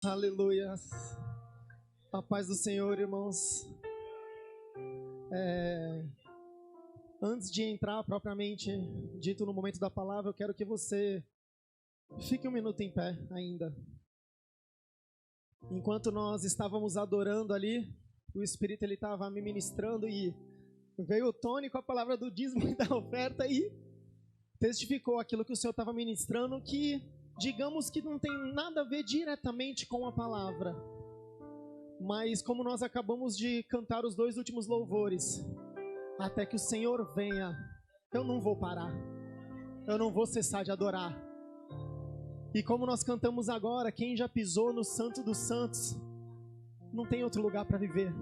Aleluia. A paz do Senhor, irmãos. Antes de entrar propriamente dito no momento da palavra, eu quero que você fique um minuto em pé ainda. Enquanto nós estávamos adorando ali, o Espírito ele estava me ministrando e veio o Tony com a palavra do dízimo e da oferta e testificou aquilo que o Senhor estava ministrando, que digamos que não tem nada a ver diretamente com a palavra. Mas como nós acabamos de cantar os 2 últimos louvores, até que o Senhor venha, eu não vou parar, eu não vou cessar de adorar. E como nós cantamos agora, quem já pisou no Santo dos Santos, não tem outro lugar para viver.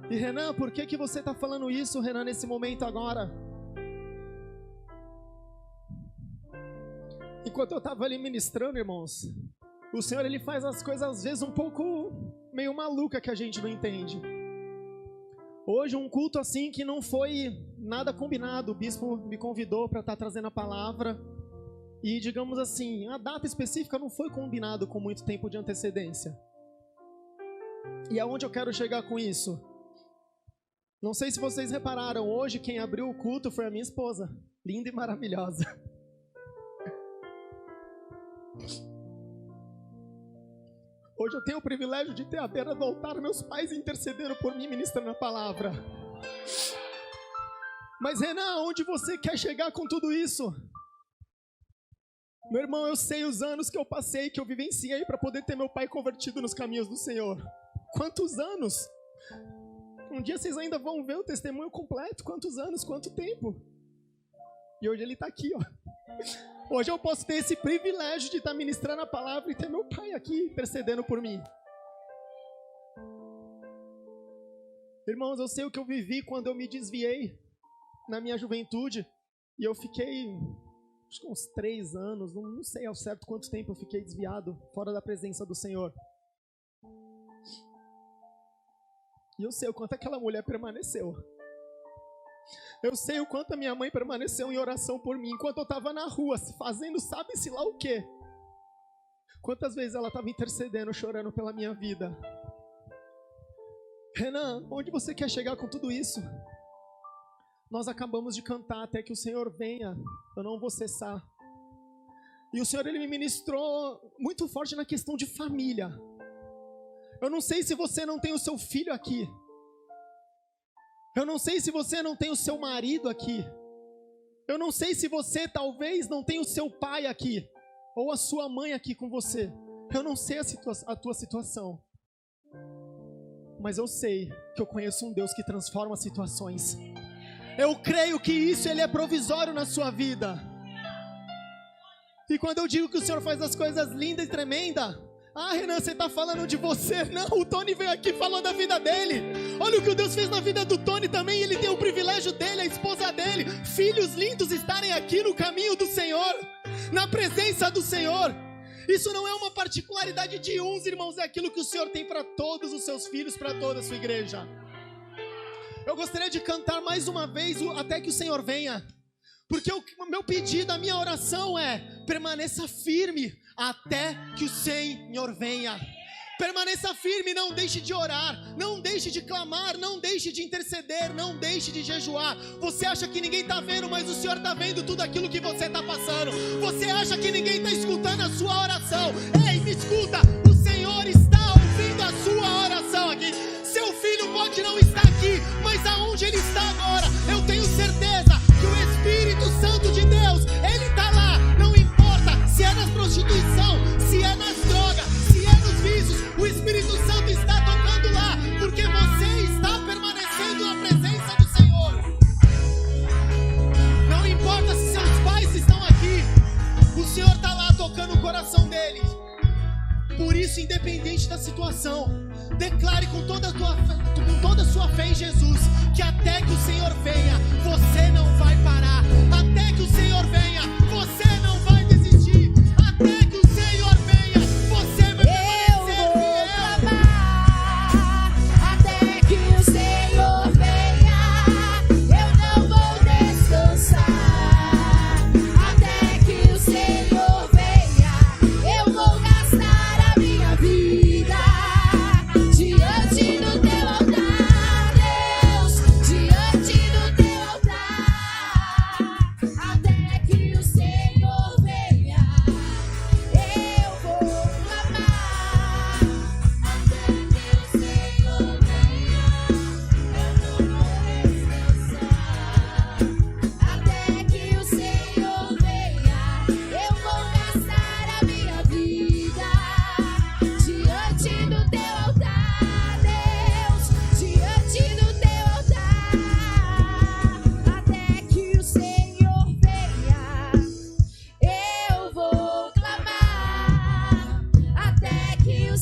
E Renan, por que você está falando isso, Renan, nesse momento agora? Enquanto eu estava ali ministrando, irmãos, o Senhor ele faz as coisas às vezes um pouco meio maluca que a gente não entende. Hoje um culto assim que não foi nada combinado, o bispo me convidou para estar trazendo a palavra e digamos assim, a data específica não foi combinado com muito tempo de antecedência. E aonde eu quero chegar com isso? Não sei se vocês repararam, hoje quem abriu o culto foi a minha esposa, linda e maravilhosa. Hoje eu tenho o privilégio de ter à beira do altar meus pais intercedendo por mim, ministrando a palavra. Mas Renan, onde você quer chegar com tudo isso? Meu irmão, eu sei os anos que eu passei, que eu vivenciei para poder ter meu pai convertido nos caminhos do Senhor. Quantos anos? Um dia vocês ainda vão ver o testemunho completo. Quantos anos, quanto tempo? E hoje ele está aqui, ó. Hoje eu posso ter esse privilégio de estar ministrando a palavra e ter meu pai aqui intercedendo por mim. Irmãos, eu sei o que eu vivi quando eu me desviei na minha juventude. E eu fiquei, acho que uns 3 anos, não sei ao certo quanto tempo eu fiquei desviado, fora da presença do Senhor. E eu sei o quanto aquela mulher permaneceu. Eu sei o quanto a minha mãe permaneceu em oração por mim, enquanto eu estava na rua, fazendo sabe-se lá o quê. Quantas vezes ela estava intercedendo, chorando pela minha vida. Renan, onde você quer chegar com tudo isso? Nós acabamos de cantar, até que o Senhor venha, eu não vou cessar. E o Senhor, Ele me ministrou muito forte na questão de família. Eu não sei se você não tem o seu filho aqui. Eu não sei se você não tem o seu marido aqui. Eu não sei se você talvez não tem o seu pai aqui. Ou a sua mãe aqui com você. Eu não sei a tua situação. Mas eu sei que eu conheço um Deus que transforma situações. Eu creio que isso ele é provisório na sua vida. E quando eu digo que o Senhor faz as coisas lindas e tremendas, ah, Renan, você está falando de você? Não, o Tony veio aqui falando da vida dele. Olha o que Deus fez na vida do Tony também. Ele tem o privilégio dele, a esposa dele, filhos lindos estarem aqui no caminho do Senhor, na presença do Senhor. Isso não é uma particularidade de uns, irmãos, é aquilo que o Senhor tem para todos os seus filhos, para toda a sua igreja. Eu gostaria de cantar mais uma vez até que o Senhor venha. Porque o meu pedido, a minha oração é: permaneça firme até que o Senhor venha. Permaneça firme, não deixe de orar, não deixe de clamar, não deixe de interceder, não deixe de jejuar. Você acha que ninguém está vendo, mas o Senhor está vendo tudo aquilo que você está passando. Você acha que ninguém está escutando a sua oração. Ei, me escuta, o Senhor está ouvindo a sua oração aqui. Seu filho pode não estar aqui, mas aonde ele está agora, eu tenho certeza que o Espírito Santo de Deus, ele está lá. Não importa se é na prostituição, se é nas drogas, se é nos vícios, o Espírito Santo está tocando lá, porque você está permanecendo na presença do Senhor. Não importa se seus pais estão aqui, o Senhor está lá tocando o coração deles. Por isso, independente da situação, declare com toda a sua fé em Jesus, que até que o Senhor venha, você não vai parar. Até que o Senhor venha, você não vai desistir. Até que o Senhor venha, você vai permanecer fiel. Até que o Senhor venha, eu não vou descansar. Até que o Senhor venha, eu vou gastar a minha vida.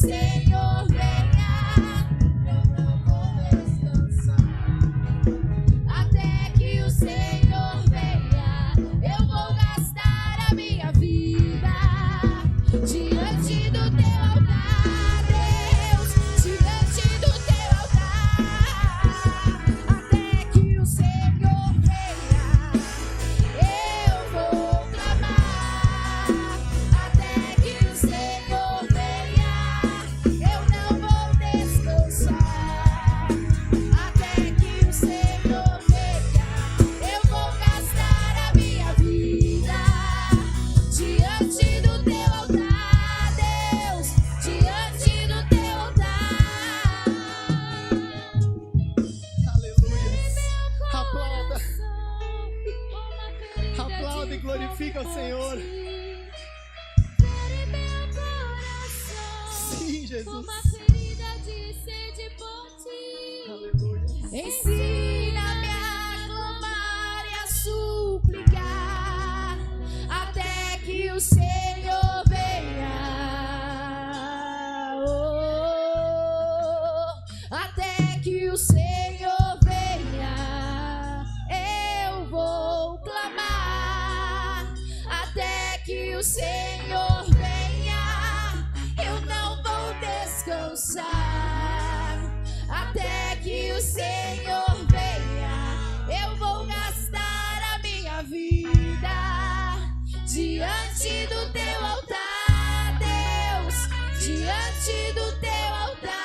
Senhor venha, eu não vou descansar. Até que o Senhor venha, eu vou gastar a minha vida diante do teu altar, Deus, diante do teu altar. Até que o Senhor venha, eu vou clamar. Até que o Senhor venha, eu não vou descansar. Até que o Senhor venha, eu vou gastar a minha vida diante do teu altar, Deus, diante do teu altar. Aleluia. Aplauda. Aplauda e glorifica o Senhor. Sim, Jesus. Aleluia. Ensina-me a clamar e a suplicar até que o Senhor venha. Oh, até que o Senhor venha, eu vou clamar. Até que o Senhor venha, eu não vou descansar. Até que o Senhor venha, eu vou gastar a minha vida diante do teu altar, Deus, diante do teu altar.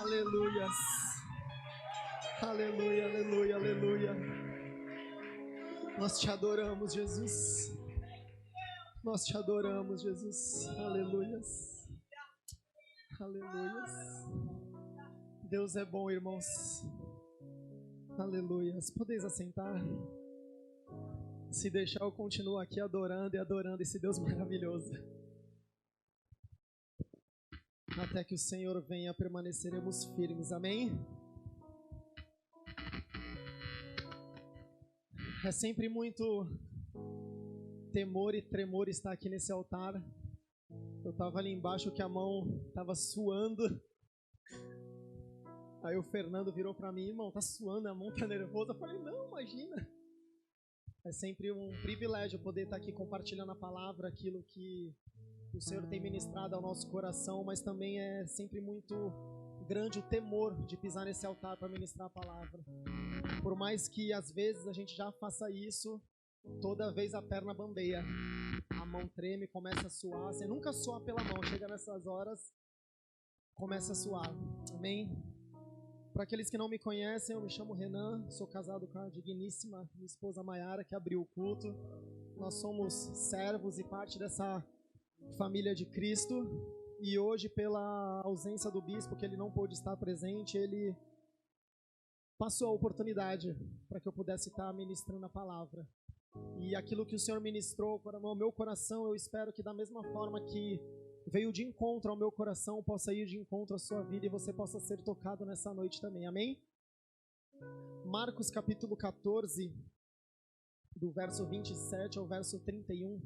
Aleluias. Aleluia, aleluia, aleluia. Nós te adoramos, Jesus. Nós te adoramos, Jesus. Aleluias. Aleluias. Deus é bom, irmãos. Aleluias. Podeis assentar. Se deixar, eu continuo aqui adorando e adorando esse Deus maravilhoso. Até que o Senhor venha, permaneceremos firmes. Amém? É sempre muito temor e tremor estar aqui nesse altar. Eu estava ali embaixo que a mão estava suando. Aí o Fernando virou para mim: irmão, tá suando, a mão tá nervosa. Eu falei: não, imagina. É sempre um privilégio poder estar aqui compartilhando a palavra, aquilo que o Senhor tem ministrado ao nosso coração, mas também é sempre muito grande o temor de pisar nesse altar para ministrar a palavra. Por mais que às vezes a gente já faça isso, toda vez a perna bambeia, a mão treme, começa a suar. Você nunca sua pela mão, chega nessas horas, começa a suar. Amém? Para aqueles que não me conhecem, eu me chamo Renan, sou casado com a digníssima minha esposa Maiara, que abriu o culto. Nós somos servos e parte dessa família de Cristo. E hoje, pela ausência do bispo, que ele não pôde estar presente, ele passou a oportunidade para que eu pudesse estar ministrando a palavra. E aquilo que o Senhor ministrou para o meu coração, eu espero que da mesma forma que veio de encontro ao meu coração, possa ir de encontro à sua vida e você possa ser tocado nessa noite também. Amém? Marcos capítulo 14, do verso 27 ao verso 31.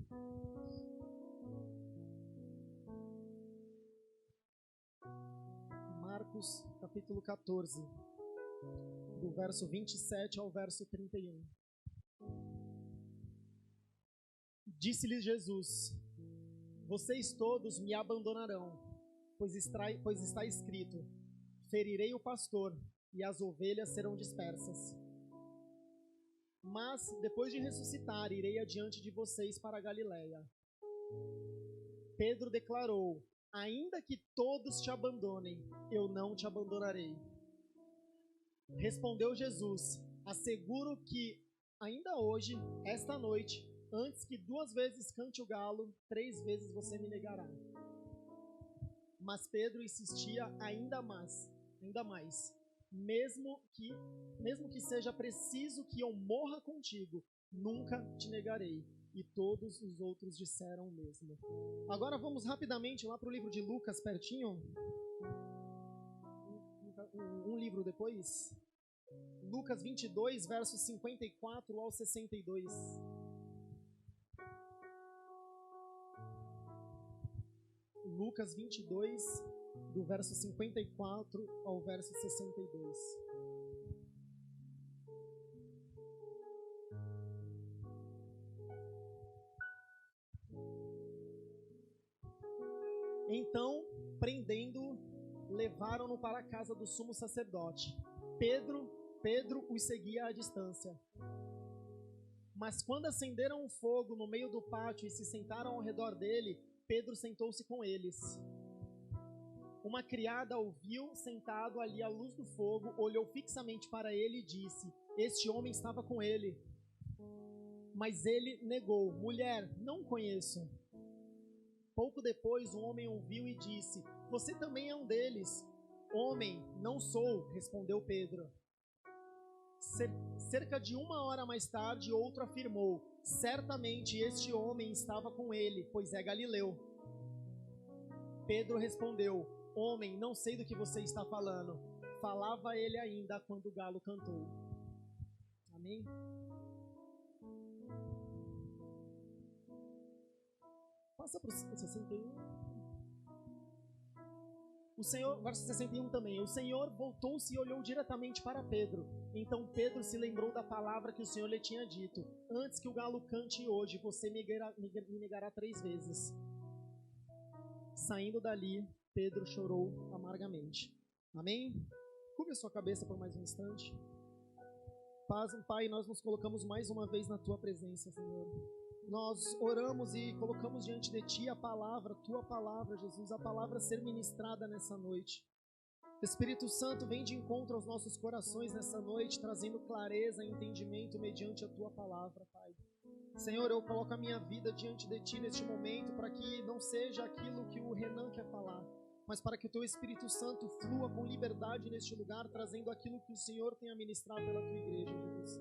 Marcos capítulo 14, do verso 27 ao verso 31. Disse-lhes Jesus: vocês todos me abandonarão, pois está escrito: ferirei o pastor e as ovelhas serão dispersas. Mas depois de ressuscitar, irei adiante de vocês para a Galileia. Pedro declarou: ainda que todos te abandonem, eu não te abandonarei. Respondeu Jesus: asseguro que ainda hoje, esta noite, antes que 2 vezes cante o galo, 3 vezes você me negará. Mas Pedro insistia ainda mais, mesmo que seja preciso que eu morra contigo, nunca te negarei. E todos os outros disseram o mesmo. Agora vamos rapidamente lá para o livro de Lucas, pertinho. Um livro depois. Lucas 22, versos 54 ao 62. Lucas 22, do verso 54 ao verso 62. Então, prendendo-o, levaram-no para a casa do sumo sacerdote. Pedro os seguia à distância. Mas quando acenderam um fogo no meio do pátio e se sentaram ao redor dele, Pedro sentou-se com eles. Uma criada o viu sentado ali à luz do fogo, olhou fixamente para ele e disse: este homem estava com ele. Mas ele negou: mulher, não o conheço. Pouco depois, um homem o viu e disse: você também é um deles. Homem, não sou, respondeu Pedro. Cerca de 1 hora mais tarde, outro afirmou: certamente este homem estava com ele, pois é galileu. Pedro respondeu: homem, não sei do que você está falando. Falava ele ainda quando o galo cantou. Amém? Passa para o 61. O Senhor, verso 61 também. O Senhor voltou-se e olhou diretamente para Pedro. Então Pedro se lembrou da palavra que o Senhor lhe tinha dito: antes que o galo cante hoje, você me negará 3 vezes. Saindo dali, Pedro chorou amargamente. Amém? Curve a sua cabeça por mais um instante. Pai, nós nos colocamos mais uma vez na Tua presença, Senhor. Nós oramos e colocamos diante de Ti a palavra, Tua palavra, Jesus, a palavra a ser ministrada nessa noite. Espírito Santo, vem de encontro aos nossos corações nessa noite, trazendo clareza e entendimento mediante a Tua palavra, Pai. Senhor, eu coloco a minha vida diante de Ti neste momento, para que não seja aquilo que o Renan quer falar, mas para que o Teu Espírito Santo flua com liberdade neste lugar, trazendo aquilo que o Senhor tem a ministrar pela Tua igreja, Jesus.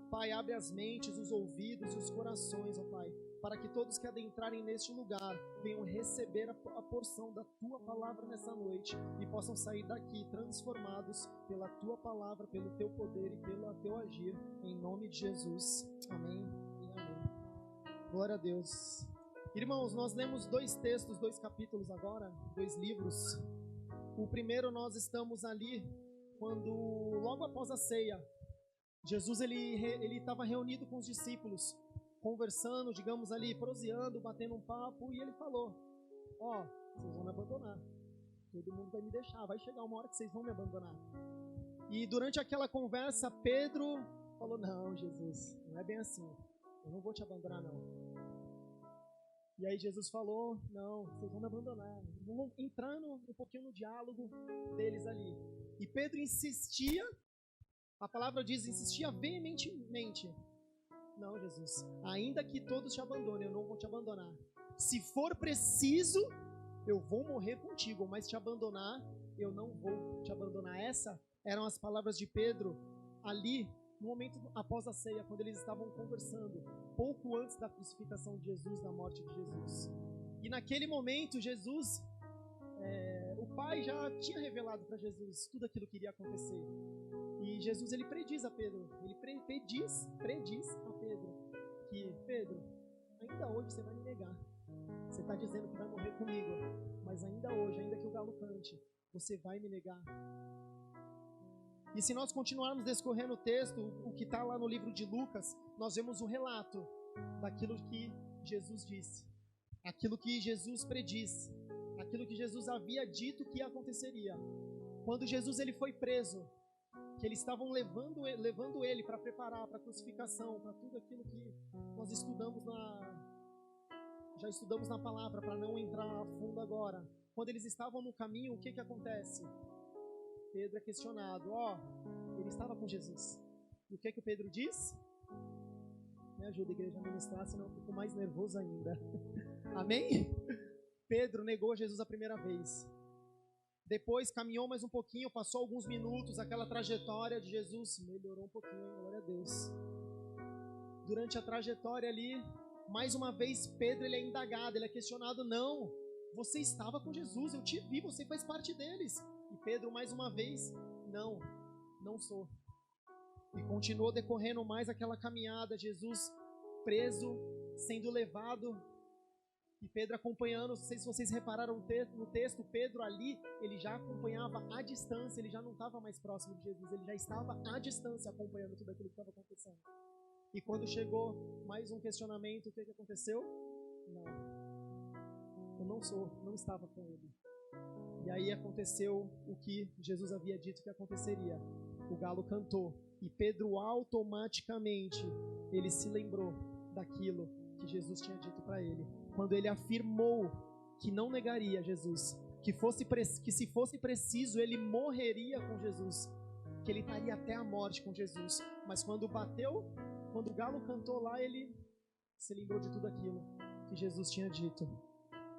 Pai, abre as mentes, os ouvidos e os corações, ó Pai, para que todos que adentrarem neste lugar venham receber a porção da Tua palavra nessa noite e possam sair daqui transformados pela Tua palavra, pelo Teu poder e pelo Teu agir, em nome de Jesus. Amém e amém. Glória a Deus. Irmãos, nós lemos 2 textos, 2 capítulos agora, 2 livros. O primeiro nós estamos ali quando, logo após a ceia, Jesus ele estava reunido com os discípulos, conversando, digamos ali, proseando, batendo um papo, e ele falou: ó, vocês vão me abandonar, todo mundo vai me deixar, vai chegar uma hora que vocês vão me abandonar. E durante aquela conversa, Pedro falou: não, Jesus, não é bem assim, eu não vou te abandonar não. E aí Jesus falou: não, vocês vão me abandonar. Vamos entrando um pouquinho no diálogo deles ali. E Pedro insistia. A palavra diz, insistia veementemente: não, Jesus, ainda que todos te abandonem, eu não vou te abandonar. Se for preciso, eu vou morrer contigo, mas te abandonar, eu não vou te abandonar. Essas eram as palavras de Pedro ali, no momento após a ceia, quando eles estavam conversando, pouco antes da crucificação de Jesus, da morte de Jesus. E naquele momento, Jesus, o Pai já tinha revelado para Jesus tudo aquilo que iria acontecer. E Jesus, ele prediz a Pedro, ele prediz a Pedro, que Pedro, ainda hoje você vai me negar. Você está dizendo que vai morrer comigo, mas ainda hoje, ainda que o galo cante, você vai me negar. E se nós continuarmos descorrendo o texto, o que está lá no livro de Lucas, nós vemos o relato daquilo que Jesus disse, aquilo que Jesus prediz, aquilo que Jesus havia dito que aconteceria. Quando Jesus ele foi preso, que eles estavam levando ele para preparar para a crucificação, para tudo aquilo que nós já estudamos na palavra, para não entrar a fundo agora. Quando eles estavam no caminho, o que acontece? Pedro é questionado: ele estava com Jesus. E o que o Pedro diz? Me ajuda, igreja, a ministrar, senão eu fico mais nervoso ainda. Amém? Pedro negou Jesus a primeira vez. Depois caminhou mais um pouquinho, passou alguns minutos, aquela trajetória de Jesus melhorou um pouquinho, glória a Deus. Durante a trajetória ali, mais uma vez Pedro ele é indagado, ele é questionado: não, você estava com Jesus, eu te vi, você faz parte deles. E Pedro mais uma vez: não sou. E continuou decorrendo mais aquela caminhada, Jesus preso, sendo levado, e Pedro acompanhando. Não sei se vocês repararam no texto, Pedro ali, ele já acompanhava à distância, ele já não estava mais próximo de Jesus, ele já estava à distância acompanhando tudo aquilo que estava acontecendo. E quando chegou mais um questionamento, o que aconteceu? Não, eu não estava com ele. E aí aconteceu o que Jesus havia dito que aconteceria. O galo cantou e Pedro automaticamente, ele se lembrou daquilo que Jesus tinha dito para ele. Quando ele afirmou que não negaria Jesus, que se fosse preciso ele morreria com Jesus, que ele estaria até a morte com Jesus. Mas quando o galo cantou lá, ele se lembrou de tudo aquilo que Jesus tinha dito.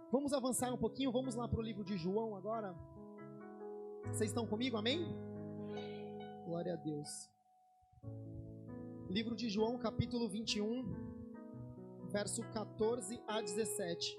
Vamos avançar um pouquinho, vamos lá para o livro de João agora. Vocês estão comigo, amém? Glória a Deus. Livro de João, capítulo 21, verso 14 a 17.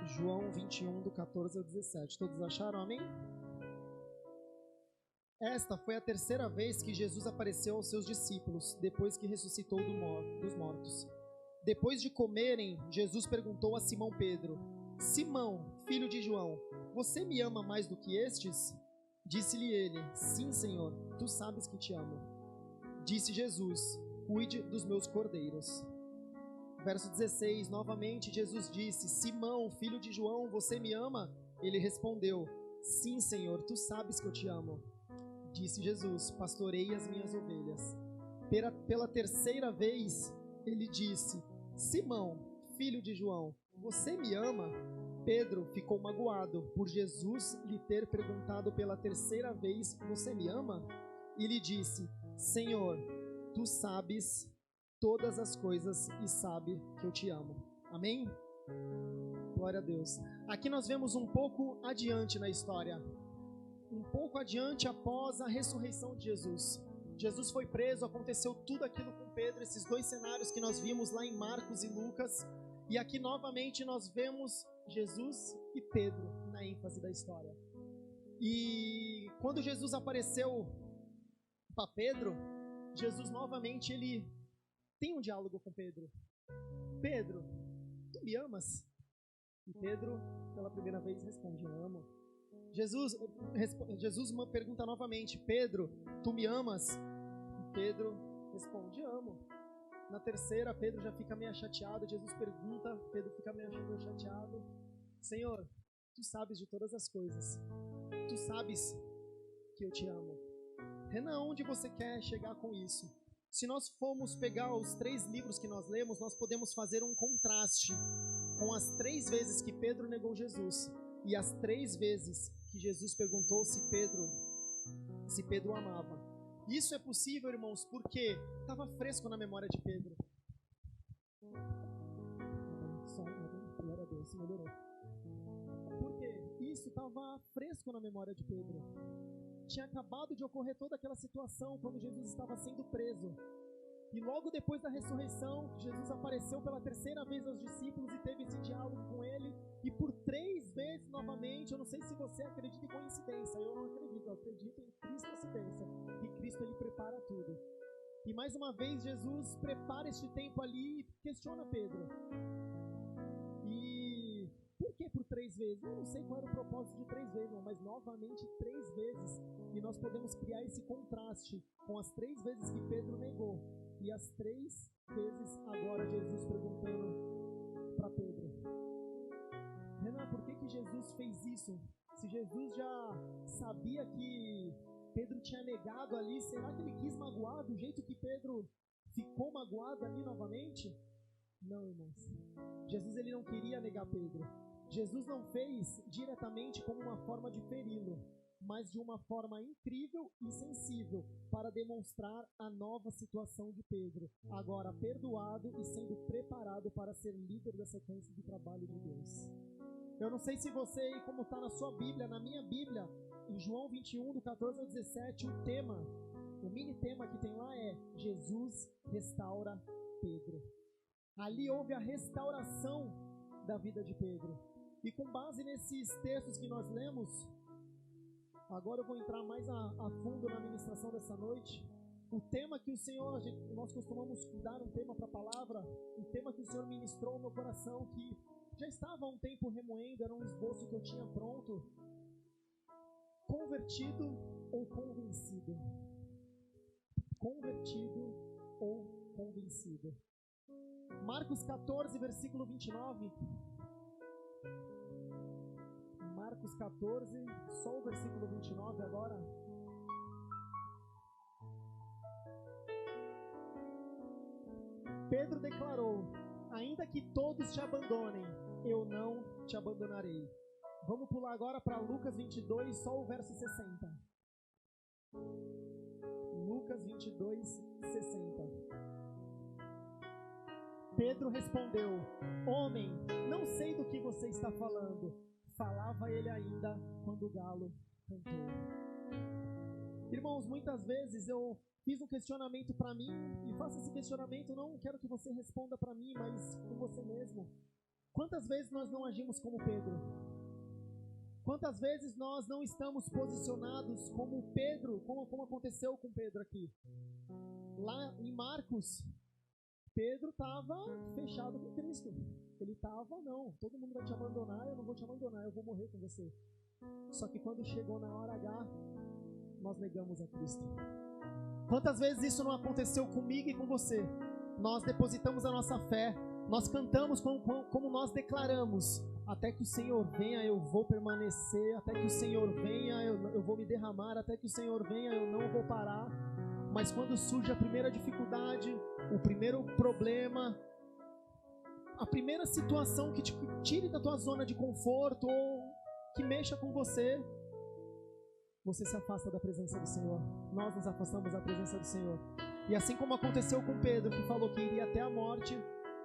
João 21, do 14 ao 17. Todos acharam, amém? Esta foi a terceira vez que Jesus apareceu aos seus discípulos, depois que ressuscitou dos mortos. Depois de comerem, Jesus perguntou a Simão Pedro: Simão, filho de João, você me ama mais do que estes? Disse-lhe ele: Sim, Senhor, tu sabes que te amo. Disse Jesus: Cuide dos meus cordeiros. Verso 16, novamente Jesus disse: Simão, filho de João, você me ama? Ele respondeu: Sim, Senhor, tu sabes que eu te amo. Disse Jesus: Pastorei as minhas ovelhas. Pela terceira vez, ele disse: Simão, filho de João, você me ama? Pedro ficou magoado por Jesus lhe ter perguntado pela terceira vez: Você me ama? E lhe disse: Senhor, tu sabes todas as coisas e sabe que eu te amo. Amém? Glória a Deus. Aqui nós vemos um pouco adiante na história. Um pouco adiante após a ressurreição de Jesus. Jesus foi preso, aconteceu tudo aquilo com Pedro, esses dois cenários que nós vimos lá em Marcos e Lucas. E aqui novamente nós vemos Jesus e Pedro na ênfase da história. E quando Jesus apareceu para Pedro, Jesus novamente ele tem um diálogo com Pedro. Pedro, tu me amas? E Pedro, pela primeira vez, responde: eu amo. Jesus pergunta novamente: Pedro, tu me amas? E Pedro responde: amo. Na terceira, Pedro já fica meio chateado. Jesus pergunta, Pedro fica meio chateado: Senhor, tu sabes de todas as coisas. Tu sabes que eu te amo. Renan, onde você quer chegar com isso? Se nós formos pegar os 3 livros que nós lemos, nós podemos fazer um contraste com as 3 vezes que Pedro negou Jesus e as 3 vezes que Jesus perguntou se Pedro amava. Isso é possível, irmãos, porque estava fresco na memória de Pedro. Glória a Deus, melhorou. Porque isso estava fresco na memória de Pedro. Tinha acabado de ocorrer toda aquela situação quando Jesus estava sendo preso. E logo depois da ressurreição, Jesus apareceu pela terceira vez aos discípulos e teve esse diálogo com ele. E por 3 vezes novamente, eu não sei se você acredita em coincidência, eu não acredito, eu acredito em Cristo-acidência. E Cristo, ele prepara tudo. E mais uma vez, Jesus prepara este tempo ali e questiona Pedro. E por que por 3 vezes? Eu não sei qual era o propósito de 3 vezes, não, mas novamente 3 vezes. E nós podemos criar esse contraste com as 3 vezes que Pedro negou. E as 3 vezes agora Jesus perguntando para Pedro: Renan, por que Jesus fez isso? Se Jesus já sabia que Pedro tinha negado ali, será que ele quis magoar do jeito que Pedro ficou magoado ali novamente? Não, irmãos. Jesus ele não queria negar Pedro. Jesus não fez diretamente como uma forma de feri-lo, mas de uma forma incrível e sensível, para demonstrar a nova situação de Pedro, agora perdoado e sendo preparado para ser líder da sequência de trabalho de Deus. Eu não sei se você aí, como está na sua Bíblia, na minha Bíblia, em João 21, do 14 ao 17, o mini tema que tem lá é Jesus restaura Pedro. Ali houve a restauração da vida de Pedro. E com base nesses textos que nós lemos, agora eu vou entrar mais a fundo na ministração dessa noite. O tema que o Senhor, nós costumamos dar um tema para a palavra, o tema que o Senhor ministrou no meu coração, que já estava há um tempo remoendo, era um esboço que eu tinha pronto. Convertido ou convencido? Convertido ou convencido? Marcos 14, versículo 29. Marcos 14, só o versículo 29 agora. Pedro declarou: ainda que todos te abandonem, eu não te abandonarei. Vamos pular agora para Lucas 22, só o verso 60. Lucas 22, 60. Pedro respondeu: homem, não sei do que você está falando. Falava ele ainda quando o galo cantou. Irmãos, muitas vezes eu fiz um questionamento para mim, e faço esse questionamento, não quero que você responda para mim, mas com você mesmo. Quantas vezes nós não agimos como Pedro? Quantas vezes nós não estamos posicionados como Pedro, como aconteceu com Pedro aqui? Lá em Marcos, Pedro estava fechado com Cristo. Ele estava, não, todo mundo vai te abandonar, eu não vou te abandonar, eu vou morrer com você. Só que quando chegou na hora H, nós negamos a Cristo. Quantas vezes isso não aconteceu comigo e com você? Nós depositamos a nossa fé, nós cantamos como nós declaramos: até que o Senhor venha eu vou permanecer, até que o Senhor venha eu vou me derramar, até que o Senhor venha eu não vou parar. Mas quando surge a primeira dificuldade, o primeiro problema, a primeira situação que te tire da tua zona de conforto ou que mexa com você, você se afasta da presença do Senhor. Nós nos afastamos da presença do Senhor. E assim como aconteceu com Pedro, que falou que iria até a morte,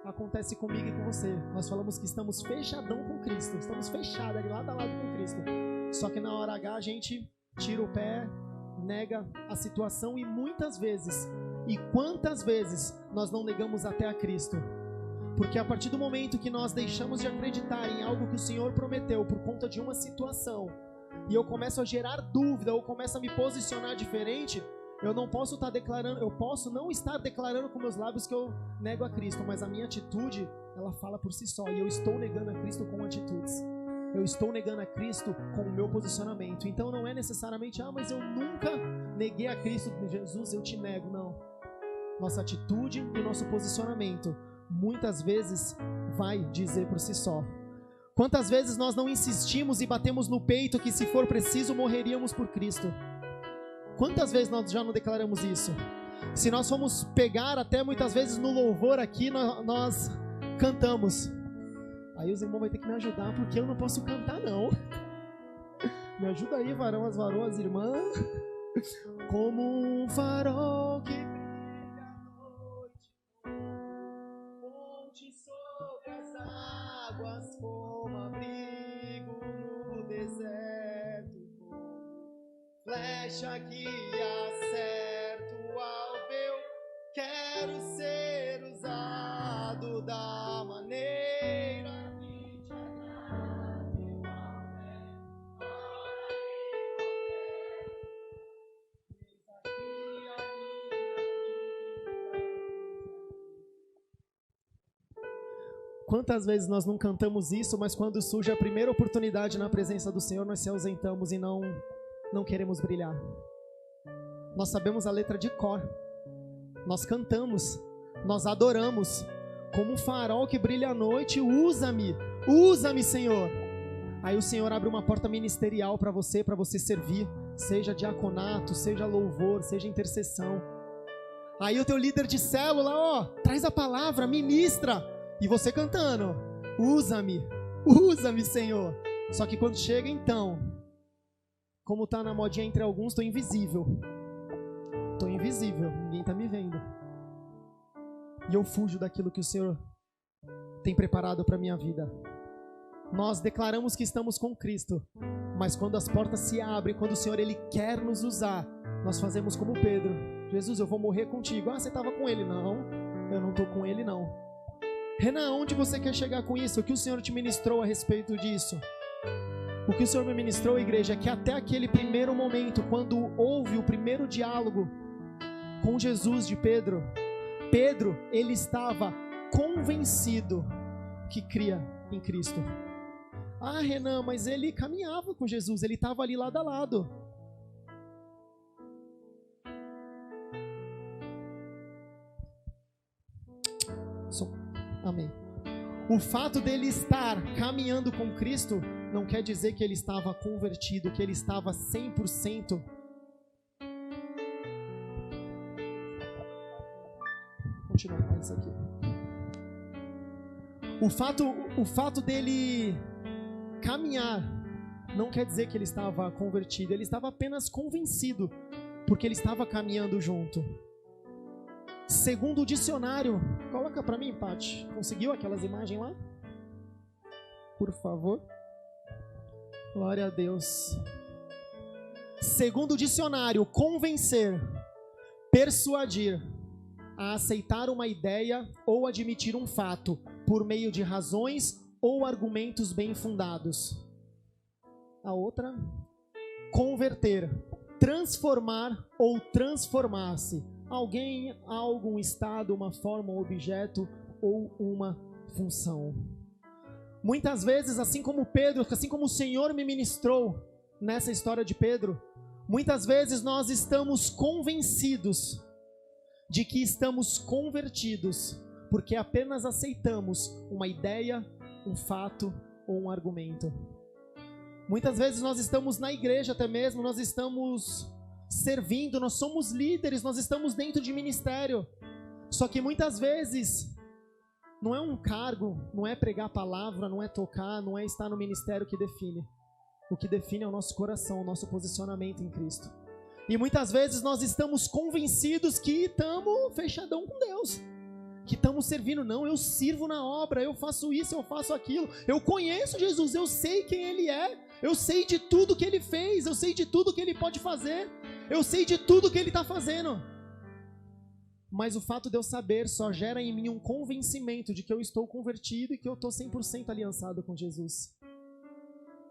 acontece comigo e com você. Nós falamos que estamos fechadão com Cristo, estamos fechados ali lado a lado com Cristo. Só que na hora H a gente tira o pé, nega a situação, e muitas vezes, e quantas vezes nós não negamos até a Cristo? Porque a partir do momento que nós deixamos de acreditar em algo que o Senhor prometeu por conta de uma situação, e eu começo a gerar dúvida, ou começo a me posicionar diferente, eu não posso estar declarando, eu posso não estar declarando com meus lábios que eu nego a Cristo, mas a minha atitude, ela fala por si só, e eu estou negando a Cristo com atitudes. Eu estou negando a Cristo com o meu posicionamento. Então não é necessariamente, mas eu nunca neguei a Cristo. Jesus, eu te nego. Não. Nossa atitude e nosso posicionamento muitas vezes vai dizer por si só. Quantas vezes nós não insistimos e batemos no peito que, se for preciso, morreríamos por Cristo? Quantas vezes nós já não declaramos isso? Se nós formos pegar até muitas vezes no louvor aqui, nós cantamos. Aí os irmãos vão ter que me ajudar, porque eu não posso cantar não. Me ajuda aí, varão, as varoas, irmã. Como um farol que brilha à noite, fonte sobre as águas, como abrigo no deserto, flecha que acerta o alvo, eu quero ser usado da maneira que te agrada, meu alvo, ora Quantas vezes nós não cantamos isso, mas quando surge a primeira oportunidade na presença do Senhor, nós se ausentamos e não queremos brilhar. Nós sabemos a letra de cor, nós cantamos, nós adoramos, como um farol que brilha à noite, usa-me, Senhor. Aí o Senhor abre uma porta ministerial para você servir, seja diaconato, seja louvor, seja intercessão. Aí o teu líder de célula, traz a palavra, ministra, e você cantando, usa-me, Senhor. Só que quando chega então, como tá na modinha entre alguns, tô invisível. Tô invisível, ninguém tá me vendo. E eu fujo daquilo que o Senhor tem preparado para minha vida. Nós declaramos que estamos com Cristo, mas quando as portas se abrem, quando o Senhor ele quer nos usar, nós fazemos como Pedro. Jesus, eu vou morrer contigo. Ah, você estava com ele? Não, eu não estou com ele não. Renan, onde você quer chegar com isso? O que o Senhor te ministrou a respeito disso? O que o Senhor me ministrou, igreja, é que até aquele primeiro momento, quando houve o primeiro diálogo com Jesus de Pedro, ele estava convencido que cria em Cristo. Ah, Renan, mas ele caminhava com Jesus, ele estava ali lado a lado. Amém. O fato dele estar caminhando com Cristo não quer dizer que ele estava convertido, que ele estava 100%. Vou continuar com isso aqui. O fato dele caminhar não quer dizer que ele estava convertido, ele estava apenas convencido, porque ele estava caminhando junto. Segundo o dicionário, coloca para mim, Paty. Conseguiu aquelas imagens lá? Por favor. Glória a Deus. Segundo o dicionário, convencer, persuadir, a aceitar uma ideia ou admitir um fato por meio de razões ou argumentos bem fundados. A outra, converter, transformar ou transformar-se. Alguém, algo, um estado, uma forma, um objeto ou uma função. Muitas vezes, assim como Pedro, assim como o Senhor me ministrou nessa história de Pedro, muitas vezes nós estamos convencidos de que estamos convertidos, porque apenas aceitamos uma ideia, um fato ou um argumento. Muitas vezes nós estamos na igreja até mesmo, nós estamos servindo, nós somos líderes, nós estamos dentro de ministério. Só que muitas vezes não é um cargo, não é pregar a palavra, não é tocar, não é estar no ministério que define. O que define é o nosso coração, o nosso posicionamento em Cristo. E muitas vezes nós estamos convencidos que estamos fechadão com Deus, que estamos servindo. Não, eu sirvo na obra, eu faço isso, eu faço aquilo, eu conheço Jesus, eu sei quem Ele é, eu sei de tudo que Ele fez, eu sei de tudo que Ele pode fazer, eu sei de tudo que Ele está fazendo. Mas o fato de eu saber só gera em mim um convencimento de que eu estou convertido e que eu estou 100% aliançado com Jesus.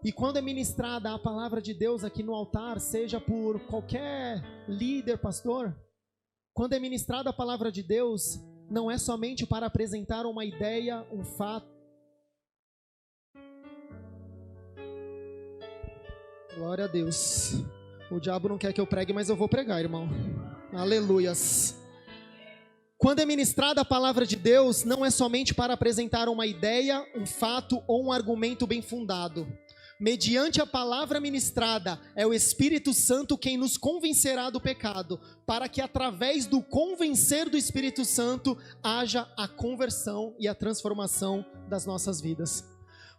E quando é ministrada a palavra de Deus aqui no altar, seja por qualquer líder, pastor, quando é ministrada a palavra de Deus, não é somente para apresentar uma ideia, um fato. Glória a Deus. O diabo não quer que eu pregue, mas eu vou pregar, irmão. Aleluias. Quando é ministrada a palavra de Deus, não é somente para apresentar uma ideia, um fato ou um argumento bem fundado. Mediante a palavra ministrada, é o Espírito Santo quem nos convencerá do pecado, para que através do convencer do Espírito Santo, haja a conversão e a transformação das nossas vidas.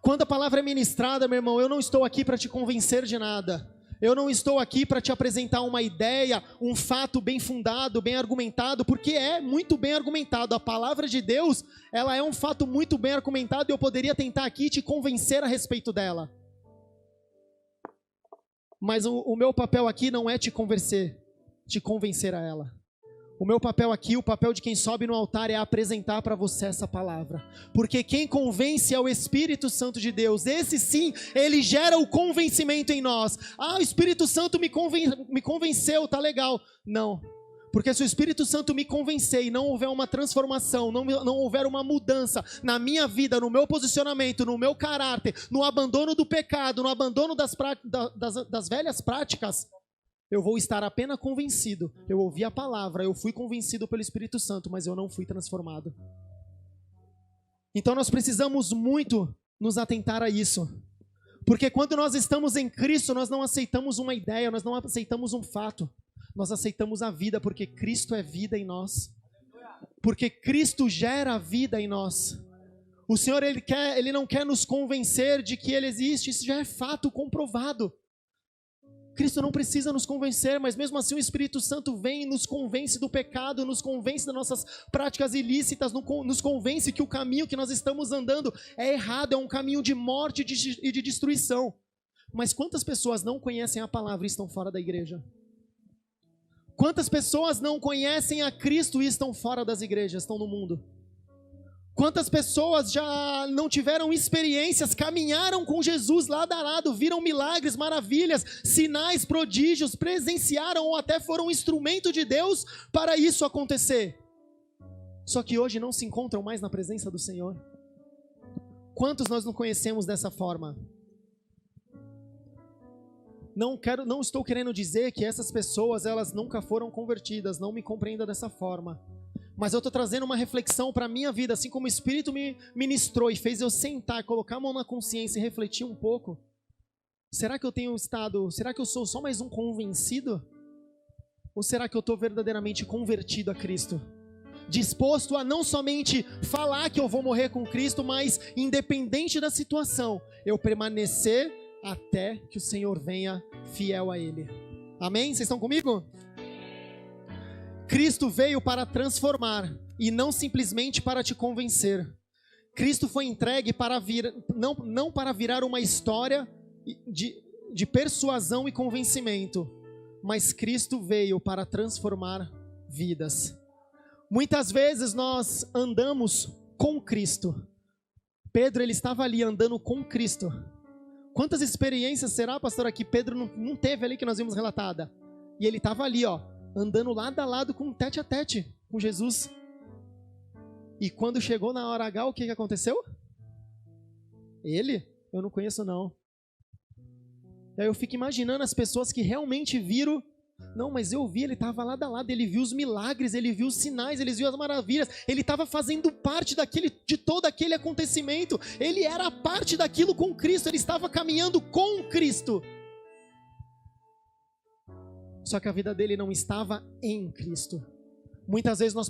Quando a palavra é ministrada, meu irmão, eu não estou aqui para te convencer de nada. Eu não estou aqui para te apresentar uma ideia, um fato bem fundado, bem argumentado, porque é muito bem argumentado. A palavra de Deus, ela é um fato muito bem argumentado e eu poderia tentar aqui te convencer a respeito dela. Mas o meu papel aqui não é te convencer a ela. O meu papel aqui, o papel de quem sobe no altar é apresentar para você essa palavra. Porque quem convence é o Espírito Santo de Deus. Esse sim, ele gera o convencimento em nós. Ah, o Espírito Santo me convenceu, tá legal. Não. Porque se o Espírito Santo me convencer e não houver uma transformação, não houver uma mudança na minha vida, no meu posicionamento, no meu caráter, no abandono do pecado, no abandono das velhas práticas, eu vou estar apenas convencido. Eu ouvi a palavra, eu fui convencido pelo Espírito Santo, mas eu não fui transformado. Então nós precisamos muito nos atentar a isso. Porque quando nós estamos em Cristo, nós não aceitamos uma ideia, nós não aceitamos um fato. Nós aceitamos a vida, porque Cristo é vida em nós. Porque Cristo gera vida em nós. O Senhor, Ele não quer nos convencer de que Ele existe. Isso já é fato comprovado. Cristo não precisa nos convencer, mas mesmo assim o Espírito Santo vem e nos convence do pecado, nos convence das nossas práticas ilícitas, nos convence que o caminho que nós estamos andando é errado, é um caminho de morte e de destruição. Mas quantas pessoas não conhecem a palavra e estão fora da igreja? Quantas pessoas não conhecem a Cristo e estão fora das igrejas, estão no mundo? Quantas pessoas já não tiveram experiências, caminharam com Jesus lado a lado, viram milagres, maravilhas, sinais, prodígios, presenciaram ou até foram instrumento de Deus para isso acontecer. Só que hoje não se encontram mais na presença do Senhor. Quantos nós não conhecemos dessa forma? Não estou querendo dizer que essas pessoas elas nunca foram convertidas, não me compreenda dessa forma. Mas eu estou trazendo uma reflexão para a minha vida, assim como o Espírito me ministrou e fez eu sentar, colocar a mão na consciência e refletir um pouco. Será que eu sou só mais um convencido? Ou será que eu estou verdadeiramente convertido a Cristo? Disposto a não somente falar que eu vou morrer com Cristo, mas independente da situação, eu permanecer até que o Senhor venha fiel a Ele. Amém? Vocês estão comigo? Cristo veio para transformar e não simplesmente para te convencer. Cristo foi entregue para não para virar uma história de persuasão e convencimento, mas Cristo veio para transformar vidas. Muitas vezes nós andamos com Cristo. Pedro, ele estava ali andando com Cristo. Quantas experiências será, pastor, que Pedro não teve ali que nós vimos relatada? E ele estava ali, andando lado a lado com tete a tete com Jesus. E quando chegou na hora H, o que aconteceu? Eu não conheço não. E aí eu fico imaginando as pessoas que realmente viram. Não, mas eu vi, ele estava lado a lado, ele viu os milagres, ele viu os sinais, ele viu as maravilhas, ele estava fazendo parte de todo aquele acontecimento, ele era parte daquilo com Cristo, ele estava caminhando com Cristo. Só que a vida dele não estava em Cristo. Muitas vezes nós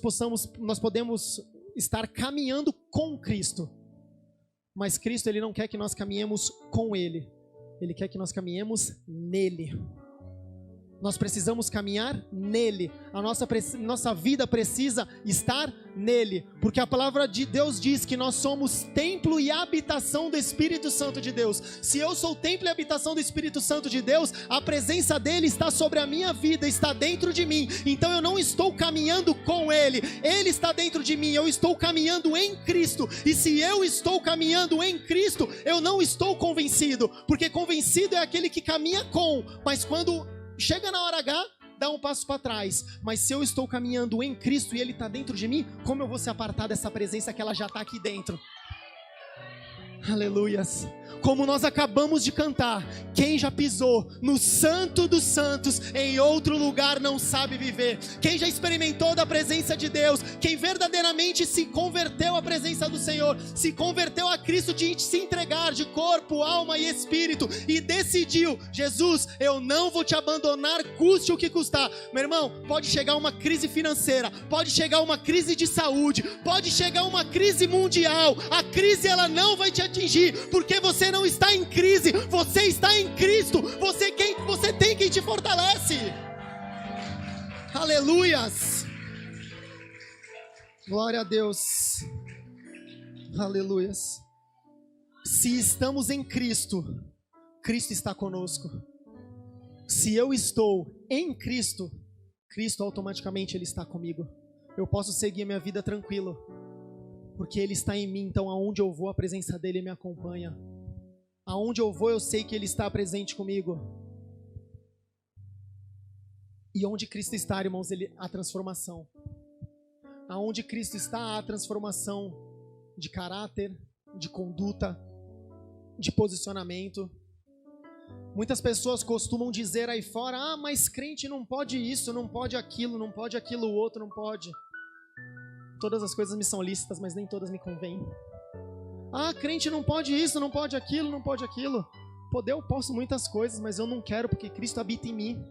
podemos estar caminhando com Cristo, mas Cristo, ele não quer que nós caminhemos com Ele, Ele quer que nós caminhemos nele. Nós precisamos caminhar nele. A nossa vida precisa estar nele. Porque a palavra de Deus diz que nós somos templo e habitação do Espírito Santo de Deus. Se eu sou templo e habitação do Espírito Santo de Deus, a presença dele está sobre a minha vida, está dentro de mim. Então eu não estou caminhando com ele. Ele está dentro de mim. Eu estou caminhando em Cristo. E se eu estou caminhando em Cristo, eu não estou convencido. Porque convencido é aquele que caminha com. Mas quando chega na hora H, dá um passo para trás. Mas se eu estou caminhando em Cristo e Ele está dentro de mim, como eu vou se apartar dessa presença que ela já está aqui dentro? Aleluias. Como nós acabamos de cantar, quem já pisou no Santo dos Santos, em outro lugar não sabe viver. Quem já experimentou da presença de Deus, quem verdadeiramente se converteu à presença do Senhor, se converteu a Cristo de se entregar de corpo, alma e espírito, e decidiu: Jesus, eu não vou te abandonar, custe o que custar. Meu irmão, pode chegar uma crise financeira, pode chegar uma crise de saúde, pode chegar uma crise mundial, a crise ela não vai te atingir, porque você não está em crise, você está em Cristo, você tem quem te fortalece. Aleluias. Glória a Deus. Aleluias. Se estamos em Cristo, Cristo está conosco. Se eu estou em Cristo, Cristo automaticamente Ele está comigo. Eu posso seguir minha vida tranquilo, porque Ele está em mim. Então aonde eu vou, a presença dEle me acompanha. Aonde eu vou, eu sei que Ele está presente comigo. E onde Cristo está, irmãos, a transformação. Aonde Cristo está, a transformação de caráter, de conduta, de posicionamento. Muitas pessoas costumam dizer aí fora: ah, mas crente não pode isso, não pode aquilo outro, não pode. Todas as coisas me são lícitas, mas nem todas me convêm. Ah, crente não pode isso, não pode aquilo, não pode aquilo. Poder eu posso muitas coisas, mas eu não quero, porque Cristo habita em mim.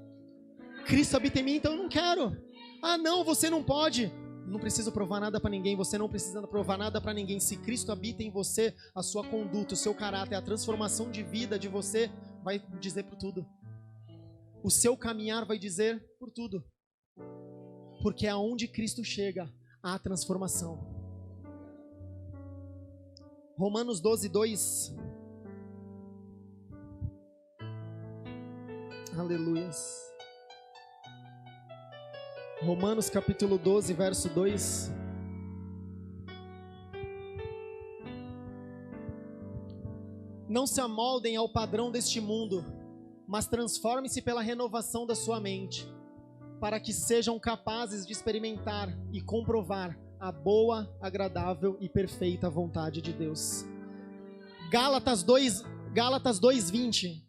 Cristo habita em mim, então eu não quero. Ah, não, você não pode. Não preciso provar nada para ninguém, você não precisa provar nada para ninguém. Se Cristo habita em você, a sua conduta, o seu caráter, a transformação de vida de você vai dizer por tudo. o seu caminhar vai dizer por tudo. Porque aonde Cristo chega, há transformação. Romanos 12, 2. Aleluias. Romanos capítulo 12, verso 2. Não se amoldem ao padrão deste mundo, mas transformem-se pela renovação da sua mente, para que sejam capazes de experimentar e comprovar a boa, agradável e perfeita vontade de Deus. Gálatas 2:20.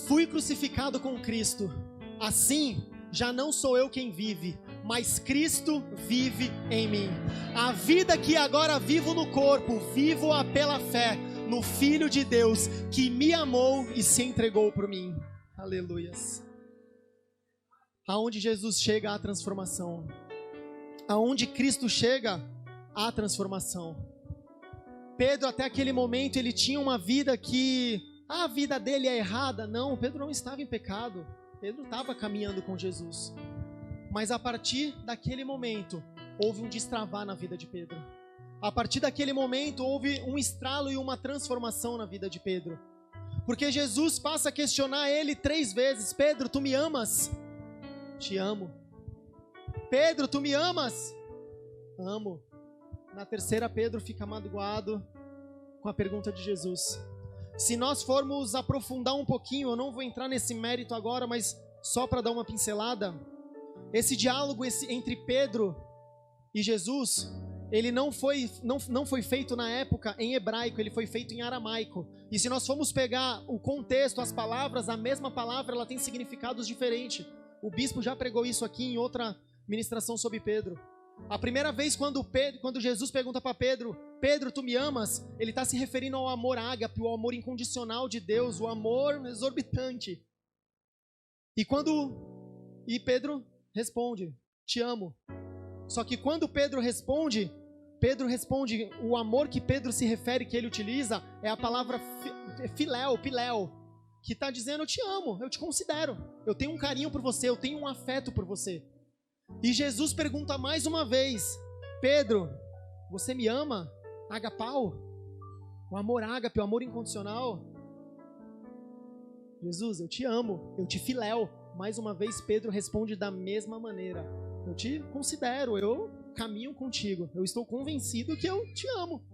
Fui crucificado com Cristo, assim já não sou eu quem vive, mas Cristo vive em mim. A vida que agora vivo no corpo, vivo-a pela fé no Filho de Deus, que me amou e se entregou por mim. Aleluias. Aonde Jesus chega, há transformação. Aonde Cristo chega, há transformação. Pedro, até aquele momento, ele tinha uma vida que a vida dele é errada. Não, Pedro não estava em pecado. Pedro estava caminhando com Jesus. Mas a partir daquele momento, houve um destravar na vida de Pedro. A partir daquele momento, houve um estralo e uma transformação na vida de Pedro. Porque Jesus passa a questionar ele 3 vezes. Pedro, tu me amas? Te amo. Pedro, tu me amas? Amo. Na terceira, Pedro fica magoado com a pergunta de Jesus. Se nós formos aprofundar um pouquinho, eu não vou entrar nesse mérito agora, mas só para dar uma pincelada, esse diálogo entre Pedro e Jesus, ele não foi feito na época em hebraico, ele foi feito em aramaico. E se nós formos pegar o contexto, as palavras, a mesma palavra, ela tem significados diferentes. O bispo já pregou isso aqui em outra ministração sobre Pedro. A primeira vez quando Jesus pergunta para Pedro, Pedro, tu me amas? Ele está se referindo ao amor ágape, o amor incondicional de Deus, o amor exorbitante. E Pedro responde, te amo. Só que quando Pedro responde, o amor que Pedro se refere, que ele utiliza, é a palavra piléu, que está dizendo, eu te amo, eu te considero, eu tenho um carinho por você, eu tenho um afeto por você. E Jesus pergunta mais uma vez, Pedro, você me ama? Agapau? O amor ágape, o amor incondicional? Jesus, eu te amo, eu te filéu. Mais uma vez Pedro responde da mesma maneira. Eu te considero, eu caminho contigo, eu estou convencido que eu te amo.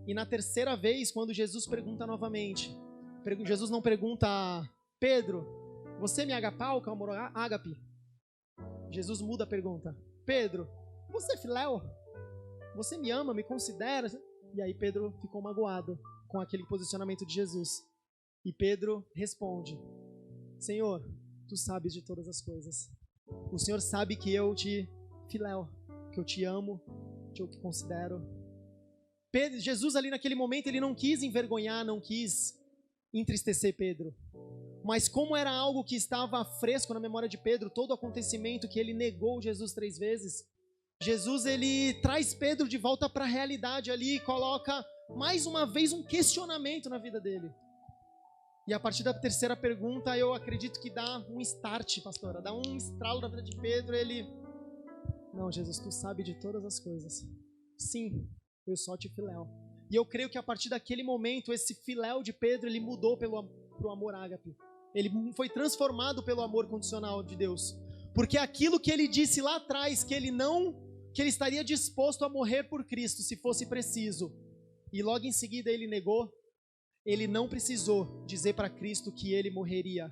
E na terceira vez, quando Jesus pergunta novamente, Jesus não pergunta, Pedro, você me agapau, que é o amor ágape? Jesus muda a pergunta, Pedro, você é filéu? Você me ama, me considera? E aí Pedro ficou magoado com aquele posicionamento de Jesus. E Pedro responde, Senhor, tu sabes de todas as coisas. O Senhor sabe que eu te filéu, que eu te amo, que eu te considero. Jesus ali naquele momento, ele não quis envergonhar, não quis entristecer Pedro. Mas como era algo que estava fresco na memória de Pedro, todo o acontecimento que ele negou Jesus 3 vezes, Jesus ele traz Pedro de volta para a realidade ali e coloca mais uma vez um questionamento na vida dele. E a partir da terceira pergunta, eu acredito que dá um start, pastora, dá um estralo na vida de Pedro. Ele, não, Jesus, tu sabe de todas as coisas. Sim, eu só te filéu. E eu creio que a partir daquele momento, esse filéu de Pedro, ele mudou pro amor ágape. Ele foi transformado pelo amor condicional de Deus. Porque aquilo que ele disse lá atrás, que ele estaria disposto a morrer por Cristo, se fosse preciso, e logo em seguida ele negou, ele não precisou dizer para Cristo que ele morreria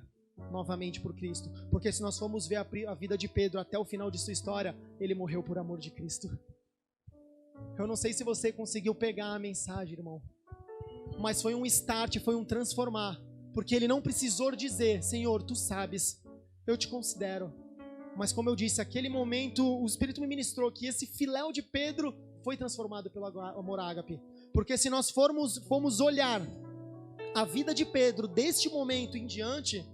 novamente por Cristo. Porque se nós formos ver a vida de Pedro até o final de sua história, ele morreu por amor de Cristo. Eu não sei se você conseguiu pegar a mensagem, irmão, mas foi um start, foi um transformar. Porque ele não precisou dizer, Senhor, tu sabes, eu te considero. Mas como eu disse, aquele momento, o Espírito me ministrou que esse filéu de Pedro foi transformado pelo amor ágape. Porque se nós formos olhar a vida de Pedro deste momento em diante,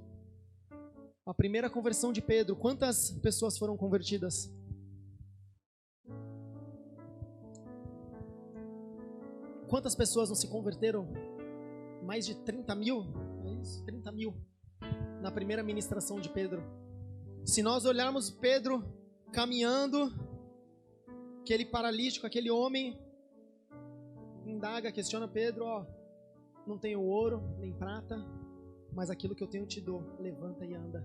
a primeira conversão de Pedro, quantas pessoas foram convertidas? quantas pessoas não se converteram? Mais de 30 mil? É isso? 30 mil na primeira ministração de Pedro. Se nós olharmos Pedro caminhando, aquele paralítico, aquele homem, indaga, questiona Pedro, não tenho ouro, nem prata, mas aquilo que eu tenho te dou, levanta e anda.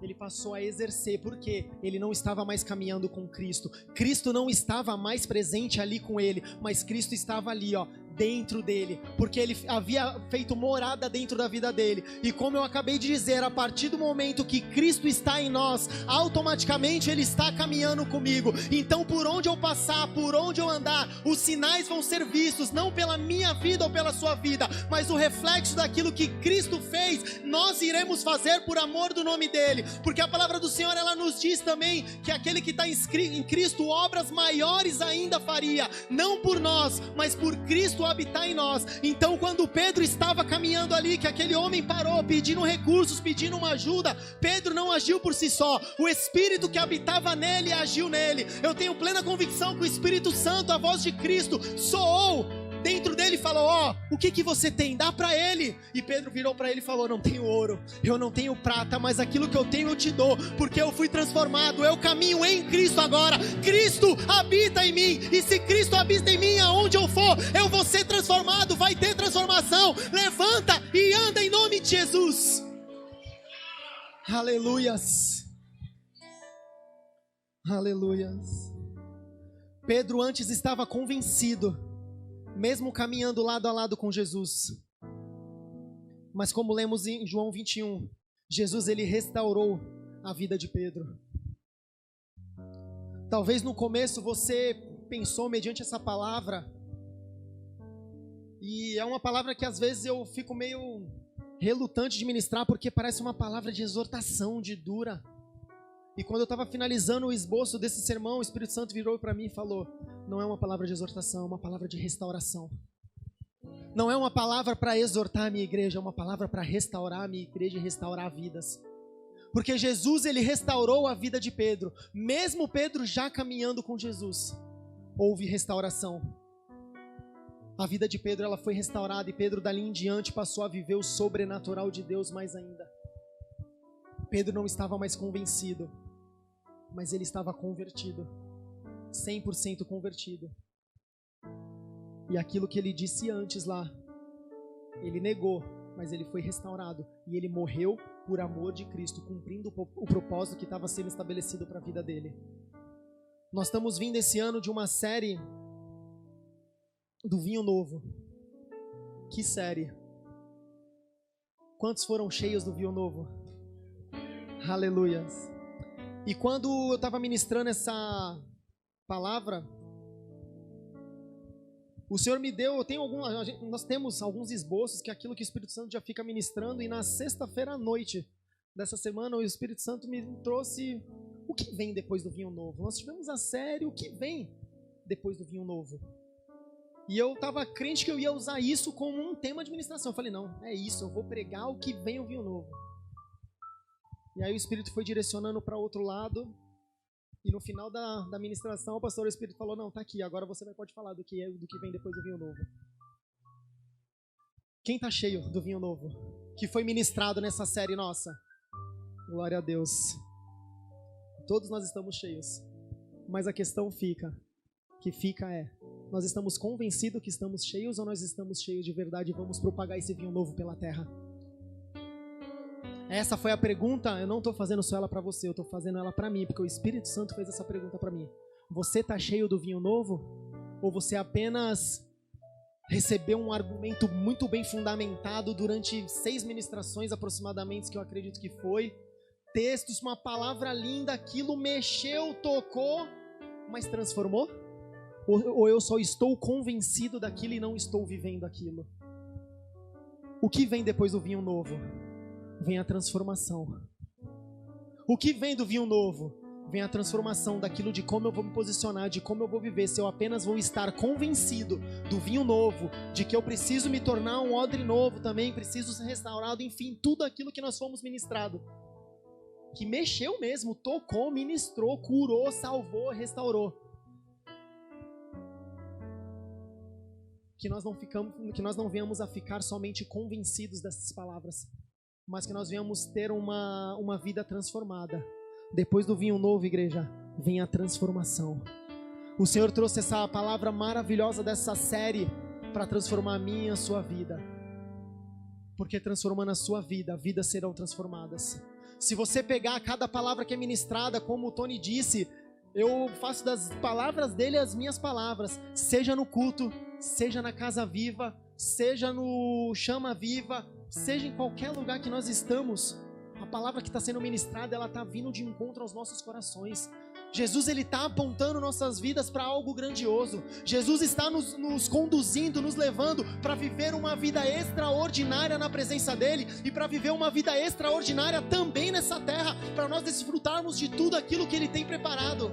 Ele passou a exercer, porque ele não estava mais caminhando com Cristo. Cristo não estava mais presente ali com ele, mas Cristo estava ali, dentro dele, porque ele havia feito morada dentro da vida dele. E como eu acabei de dizer, a partir do momento que Cristo está em nós, automaticamente ele está caminhando comigo. Então, por onde eu passar, por onde eu andar, os sinais vão ser vistos, não pela minha vida ou pela sua vida, mas o reflexo daquilo que Cristo fez, nós iremos fazer por amor do nome dele. Porque a palavra do Senhor, ela nos diz também que aquele que está em Cristo, obras maiores ainda faria, não por nós, mas por Cristo habitar em nós. Então, quando Pedro estava caminhando ali, que aquele homem parou pedindo recursos, pedindo uma ajuda, Pedro não agiu por si só, o Espírito que habitava nele agiu nele. Eu tenho plena convicção que o Espírito Santo, a voz de Cristo, soou dentro dele e falou: o que você tem? Dá para ele. E Pedro virou para ele e falou: não tenho ouro, eu não tenho prata, mas aquilo que eu tenho eu te dou, porque eu fui transformado, eu caminho em Cristo agora. Cristo habita em mim, e se Cristo habita em mim, aonde eu for, eu vou ser transformado, vai ter transformação. Levanta e anda em nome de Jesus. Aleluias. Aleluias. Pedro antes estava convencido, mesmo caminhando lado a lado com Jesus. Mas como lemos em João 21, Jesus, ele restaurou a vida de Pedro. Talvez no começo você pensou mediante essa palavra, e é uma palavra que às vezes eu fico meio relutante de ministrar, porque parece uma palavra de exortação, de dura. E quando eu estava finalizando o esboço desse sermão, o Espírito Santo virou para mim e falou: não é uma palavra de exortação, é uma palavra de restauração. Não é uma palavra para exortar a minha igreja, é uma palavra para restaurar a minha igreja e restaurar vidas. Porque Jesus, ele restaurou a vida de Pedro. Mesmo Pedro já caminhando com Jesus, houve restauração. A vida de Pedro, ela foi restaurada, e Pedro dali em diante passou a viver o sobrenatural de Deus mais ainda. Pedro não estava mais convencido, mas ele estava convertido, 100% convertido. E aquilo que ele disse antes lá, ele negou, mas ele foi restaurado. E ele morreu por amor de Cristo, cumprindo o propósito que estava sendo estabelecido para a vida dele. Nós estamos vindo esse ano de uma série do vinho novo. Que série! Quantos foram cheios do vinho novo? Aleluias! E quando eu estava ministrando essa palavra, o Senhor me deu, nós temos alguns esboços, que é aquilo que o Espírito Santo já fica ministrando, e na sexta-feira à noite dessa semana o Espírito Santo me trouxe o que vem depois do vinho novo. Nós tivemos a série, o que vem depois do vinho novo. E eu estava crente que eu ia usar isso como um tema de ministração. Eu falei: não, é isso, eu vou pregar o que vem o vinho novo. E aí o Espírito foi direcionando para outro lado, e no final da ministração o pastor, o Espírito falou: não, tá aqui, agora você pode falar do que vem depois do vinho novo. Quem está cheio do vinho novo que foi ministrado nessa série nossa? Glória a Deus. Todos nós estamos cheios, mas a questão nós estamos convencidos que estamos cheios, ou nós estamos cheios de verdade e vamos propagar esse vinho novo pela terra? Essa foi a pergunta. Eu não estou fazendo só ela para você, eu estou fazendo ela para mim, porque o Espírito Santo fez essa pergunta para mim. Você está cheio do vinho novo? Ou você apenas recebeu um argumento muito bem fundamentado durante 6 ministrações aproximadamente, que eu acredito que foi, textos, uma palavra linda, aquilo mexeu, tocou, mas transformou? Ou eu só estou convencido daquilo e não estou vivendo aquilo? O que vem depois do vinho novo? Vem a transformação. O que vem do vinho novo? Vem a transformação daquilo, de como eu vou me posicionar, de como eu vou viver. Se eu apenas vou estar convencido do vinho novo, de que eu preciso me tornar um odre novo também, preciso ser restaurado, enfim, tudo aquilo que nós fomos ministrado, que mexeu mesmo, tocou, ministrou, curou, salvou, restaurou. que nós não venhamos a ficar somente convencidos dessas palavras, mas que nós venhamos ter uma vida transformada. Depois do vinho novo, igreja, vem a transformação. O Senhor trouxe essa palavra maravilhosa dessa série para transformar a minha e a sua vida. Porque transformando a sua vida, vidas serão transformadas. Se você pegar cada palavra que é ministrada, como o Tony disse, eu faço das palavras dele as minhas palavras, seja no culto, seja na Casa Viva, seja no Chama Viva, seja em qualquer lugar que nós estamos, a palavra que está sendo ministrada, ela está vindo de encontro aos nossos corações. Jesus, ele está apontando nossas vidas para algo grandioso. Jesus está nos conduzindo, nos levando para viver uma vida extraordinária na presença dele e para viver uma vida extraordinária também nessa terra, para nós desfrutarmos de tudo aquilo que ele tem preparado.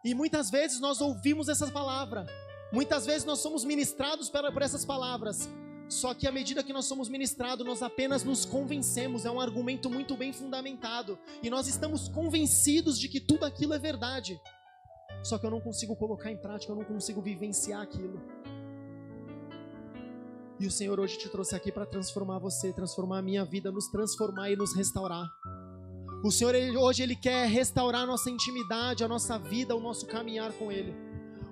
E muitas vezes nós ouvimos essa palavra, muitas vezes nós somos ministrados por essas palavras, só que à medida que nós somos ministrados, nós apenas nos convencemos, é um argumento muito bem fundamentado, e nós estamos convencidos de que tudo aquilo é verdade, só que eu não consigo colocar em prática, eu não consigo vivenciar aquilo. E o Senhor hoje te trouxe aqui para transformar você, transformar a minha vida, nos transformar e nos restaurar. O Senhor hoje ele quer restaurar a nossa intimidade, a nossa vida, o nosso caminhar com Ele.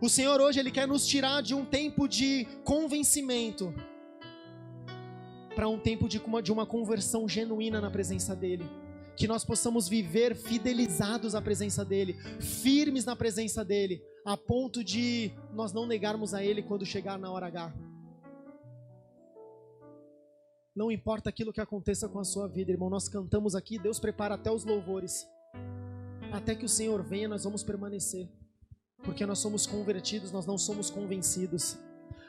O Senhor hoje ele quer nos tirar de um tempo de convencimento para um tempo de uma conversão genuína na presença dEle. Que nós possamos viver fidelizados à presença dEle, firmes na presença dEle, a ponto de nós não negarmos a Ele quando chegar na hora H. Não importa aquilo que aconteça com a sua vida, irmão, nós cantamos aqui, Deus prepara até os louvores. Até que o Senhor venha, nós vamos permanecer, porque nós somos convertidos, nós não somos convencidos.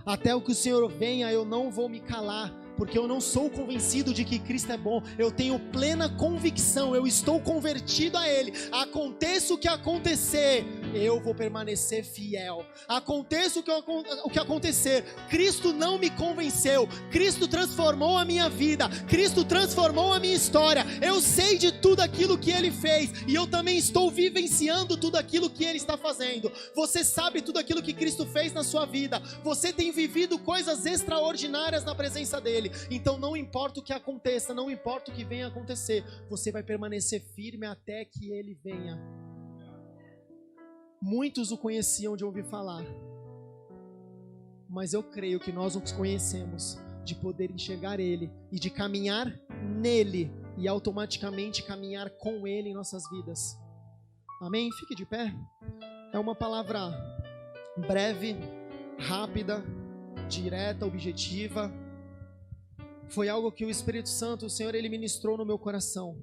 Até o que o Senhor venha, eu não vou me calar, porque eu não sou convencido de que Cristo é bom, eu tenho plena convicção, eu estou convertido a Ele. Aconteça o que acontecer, eu vou permanecer fiel. Aconteça o que acontecer, Cristo não me convenceu, Cristo transformou a minha vida, Cristo transformou a minha história, eu sei de tudo aquilo que Ele fez, e eu também estou vivenciando tudo aquilo que Ele está fazendo. Você sabe tudo aquilo que Cristo fez na sua vida, você tem vivido coisas extraordinárias na presença dEle. Então não importa o que aconteça, não importa o que venha a acontecer, você vai permanecer firme até que Ele venha. Muitos o conheciam de ouvir falar, mas eu creio que nós os conhecemos de poder enxergar Ele e de caminhar nele e automaticamente caminhar com Ele em nossas vidas. Amém? Fique de pé. É uma palavra breve, rápida, direta, objetiva. Foi algo que o Espírito Santo, o Senhor, Ele ministrou no meu coração.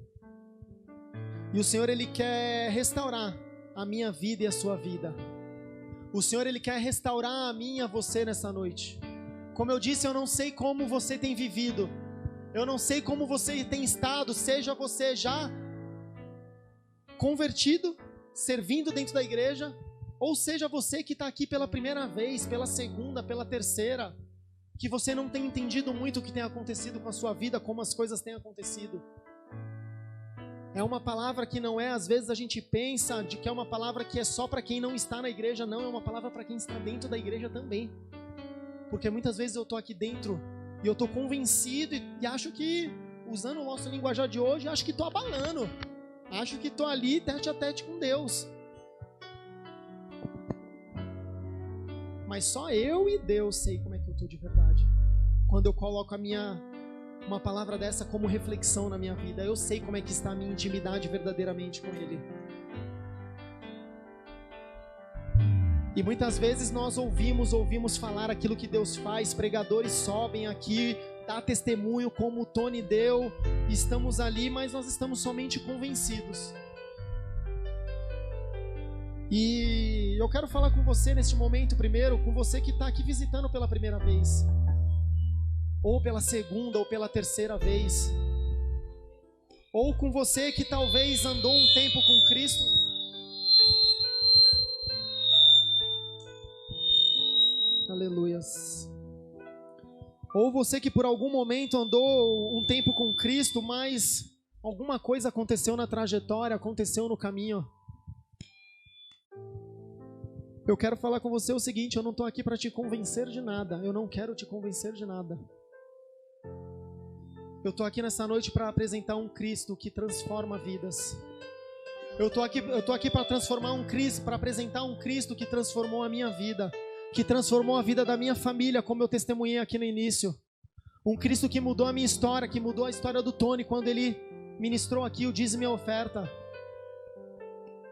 E o Senhor, Ele quer restaurar a minha vida e a sua vida. O Senhor, Ele quer restaurar a mim e a você nessa noite. Como eu disse, eu não sei como você tem vivido. Eu não sei como você tem estado, seja você já convertido, servindo dentro da igreja, ou seja você que está aqui pela primeira vez, pela segunda, pela terceira, que você não tem entendido muito o que tem acontecido com a sua vida, como as coisas têm acontecido. É uma palavra que não é, às vezes a gente pensa de que é uma palavra que é só para quem não está na igreja. Não, é uma palavra para quem está dentro da igreja também. Porque muitas vezes eu estou aqui dentro e eu estou convencido e acho que, usando o nosso linguajar de hoje, acho que estou abalando. Acho que estou ali tete a tete com Deus. Mas só eu e Deus sei como é que eu estou de verdade. Quando eu coloco uma palavra dessa como reflexão na minha vida, eu sei como é que está a minha intimidade verdadeiramente com Ele. E muitas vezes nós ouvimos falar aquilo que Deus faz, pregadores sobem aqui, dá testemunho como o Tony deu, estamos ali, mas nós estamos somente convencidos. E eu quero falar com você neste momento primeiro, com você que está aqui visitando pela primeira vez, ou pela segunda, ou pela terceira vez, ou com você que talvez andou um tempo com Cristo, aleluias, ou você que por algum momento andou um tempo com Cristo, mas alguma coisa aconteceu na trajetória, aconteceu no caminho. Eu quero falar com você o seguinte, eu não estou aqui para te convencer de nada. Eu não quero te convencer de nada. Eu estou aqui nessa noite para apresentar um Cristo que transforma vidas. Eu estou aqui para transformar um Cristo, para apresentar um Cristo que transformou a minha vida, que transformou a vida da minha família, como eu testemunhei aqui no início. Um Cristo que mudou a minha história, que mudou a história do Tony quando ele ministrou aqui o dízimo e a oferta.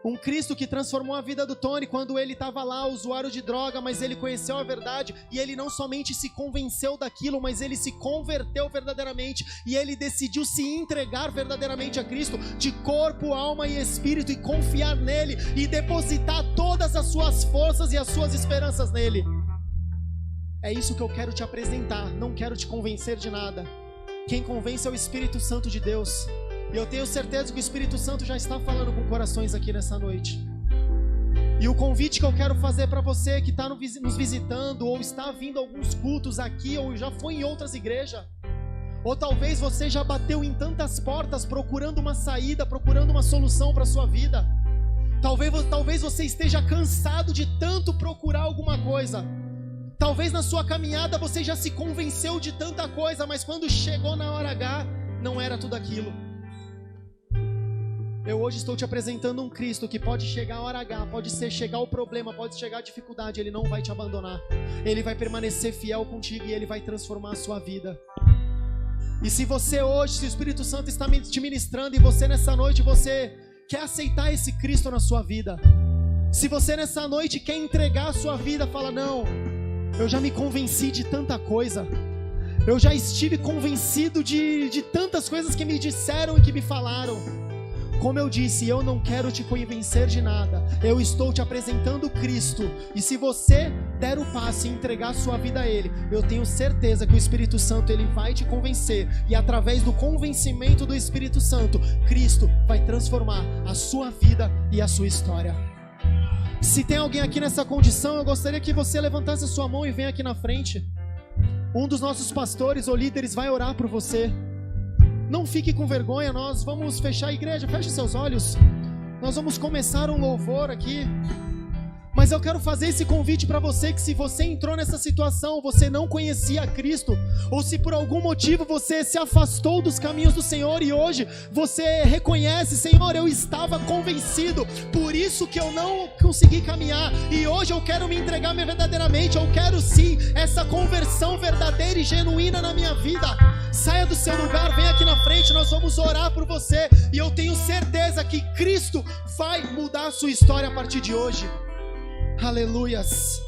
Um Cristo que transformou a vida do Tony quando ele estava lá, usuário de droga, mas ele conheceu a verdade e ele não somente se convenceu daquilo, mas ele se converteu verdadeiramente e ele decidiu se entregar verdadeiramente a Cristo de corpo, alma e espírito e confiar nele e depositar todas as suas forças e as suas esperanças nele. É isso que eu quero te apresentar, não quero te convencer de nada. Quem convence é o Espírito Santo de Deus. E eu tenho certeza que o Espírito Santo já está falando com corações aqui nessa noite. E o convite que eu quero fazer para você que está nos visitando, ou está vindo a alguns cultos aqui, ou já foi em outras igrejas, ou talvez você já bateu em tantas portas procurando uma saída, procurando uma solução para a sua vida. Talvez você esteja cansado de tanto procurar alguma coisa. Talvez na sua caminhada você já se convenceu de tanta coisa, mas quando chegou na hora H, não era tudo aquilo. Eu hoje estou te apresentando um Cristo que pode chegar a hora H, pode chegar o problema, pode chegar a dificuldade, Ele não vai te abandonar. Ele vai permanecer fiel contigo e Ele vai transformar a sua vida. E se você hoje, se o Espírito Santo está te ministrando e você nessa noite, você quer aceitar esse Cristo na sua vida. Se você nessa noite quer entregar a sua vida, fala, não, eu já me convenci de tanta coisa. Eu já estive convencido de tantas coisas que me disseram e que me falaram. Como eu disse, eu não quero te convencer de nada. Eu estou te apresentando Cristo. E se você der o passo e entregar a sua vida a Ele, eu tenho certeza que o Espírito Santo Ele vai te convencer. E através do convencimento do Espírito Santo, Cristo vai transformar a sua vida e a sua história. Se tem alguém aqui nessa condição, eu gostaria que você levantasse a sua mão e venha aqui na frente. Um dos nossos pastores ou líderes vai orar por você. Não fique com vergonha, nós vamos fechar a igreja, feche seus olhos. Nós vamos começar um louvor aqui. Mas eu quero fazer esse convite para você, que se você entrou nessa situação, você não conhecia Cristo, ou se por algum motivo você se afastou dos caminhos do Senhor e hoje você reconhece, Senhor, eu estava convencido, por isso que eu não consegui caminhar, e hoje eu quero me entregar verdadeiramente, eu quero sim essa conversão verdadeira e genuína na minha vida. Saia do seu lugar, vem aqui na frente, nós vamos orar por você, e eu tenho certeza que Cristo vai mudar a sua história a partir de hoje. Aleluias.